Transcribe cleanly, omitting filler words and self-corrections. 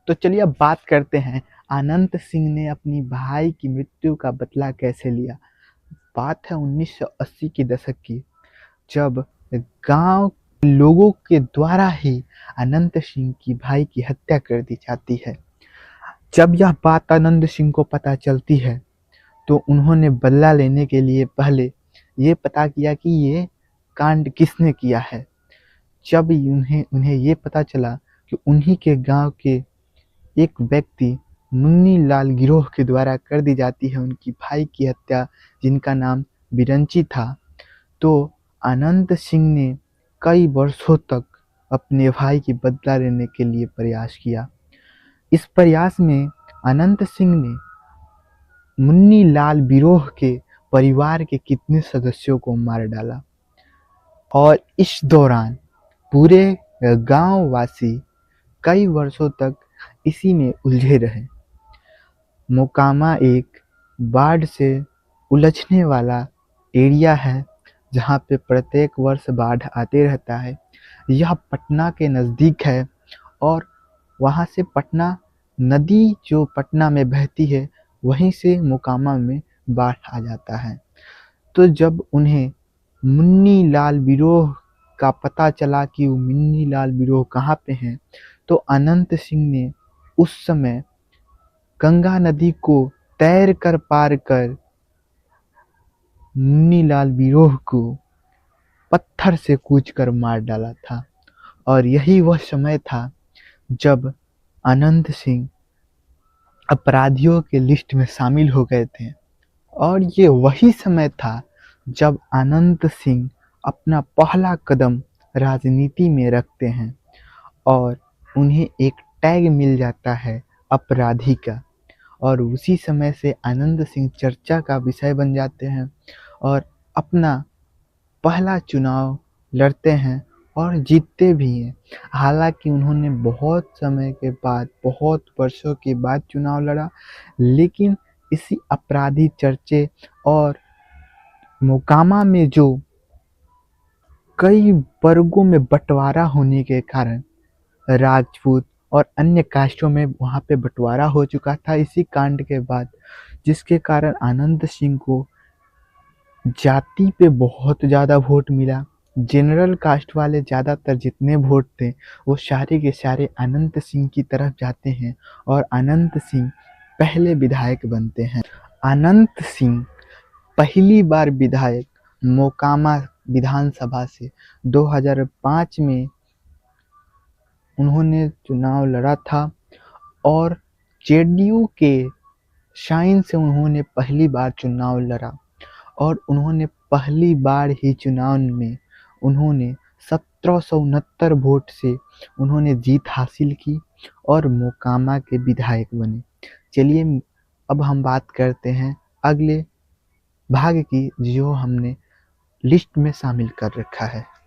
तो चलिए अब बात करते हैं अनंत सिंह ने अपनी भाई की मृत्यु का बदला कैसे लिया। बात है 1980 के दशक की, जब गांव लोगों के द्वारा ही अनंत सिंह की भाई की हत्या कर दी जाती है। जब यह बात अनंत सिंह को पता चलती है तो उन्होंने बदला लेने के लिए पहले ये पता किया कि ये कांड किसने किया है। जब उन्हें उन्हें ये पता चला कि उन्हीं के गांव के एक व्यक्ति मुन्नी लाल गिरोह के द्वारा कर दी जाती है उनकी भाई की हत्या, जिनका नाम बिरंची था, तो अनंत सिंह ने कई वर्षों तक अपने भाई की बदला लेने के लिए प्रयास किया। इस प्रयास में अनंत सिंह ने मुन्नी लाल गिरोह के परिवार के कितने सदस्यों को मार डाला और इस दौरान पूरे गांव वासी कई वर्षों तक इसी में उलझे रहे। मोकामा एक बाढ़ से उलझने वाला एरिया है जहाँ पे प्रत्येक वर्ष बाढ़ आते रहता है। यह पटना के नज़दीक है और वहाँ से पटना नदी जो पटना में बहती है वहीं से मोकामा में बाढ़ आ जाता है। तो जब उन्हें मुन्नी लाल गिरोह का पता चला कि वो मुन्नी लाल गिरोह कहाँ पे हैं, तो अनंत सिंह ने उस समय गंगा नदी को तैर कर पार कर मुन्नी लाल गिरोह को पत्थर से कूच कर मार डाला था। और यही वह समय था जब अनंत सिंह अपराधियों के लिस्ट में शामिल हो गए थे। और ये वही समय था जब अनंत सिंह अपना पहला कदम राजनीति में रखते हैं और उन्हें एक टैग मिल जाता है अपराधी का। और उसी समय से अनंत सिंह चर्चा का विषय बन जाते हैं और अपना पहला चुनाव लड़ते हैं और जीतते भी हैं। हालांकि उन्होंने बहुत समय के बाद, बहुत वर्षों के बाद चुनाव लड़ा, लेकिन इसी अपराधी चर्चे और मोकामा में जो कई वर्गों में बंटवारा होने के कारण राजपूत और अन्य कास्टों में वहाँ पे बंटवारा हो चुका था इसी कांड के बाद, जिसके कारण अनंत सिंह को जाति पे बहुत ज़्यादा वोट मिला। जनरल कास्ट वाले ज़्यादातर जितने वोट थे वो सारे के सारे अनंत सिंह की तरफ जाते हैं और अनंत सिंह पहले विधायक बनते हैं। अनंत सिंह पहली बार विधायक मोकामा विधानसभा से 2005 में उन्होंने चुनाव लड़ा था और जेडीयू के साइन से उन्होंने पहली बार चुनाव लड़ा और उन्होंने पहली बार ही चुनाव में उन्होंने 1769 वोट से उन्होंने जीत हासिल की और मोकामा के विधायक बने। चलिए अब हम बात करते हैं अगले भाग की जो हमने लिस्ट में शामिल कर रखा है।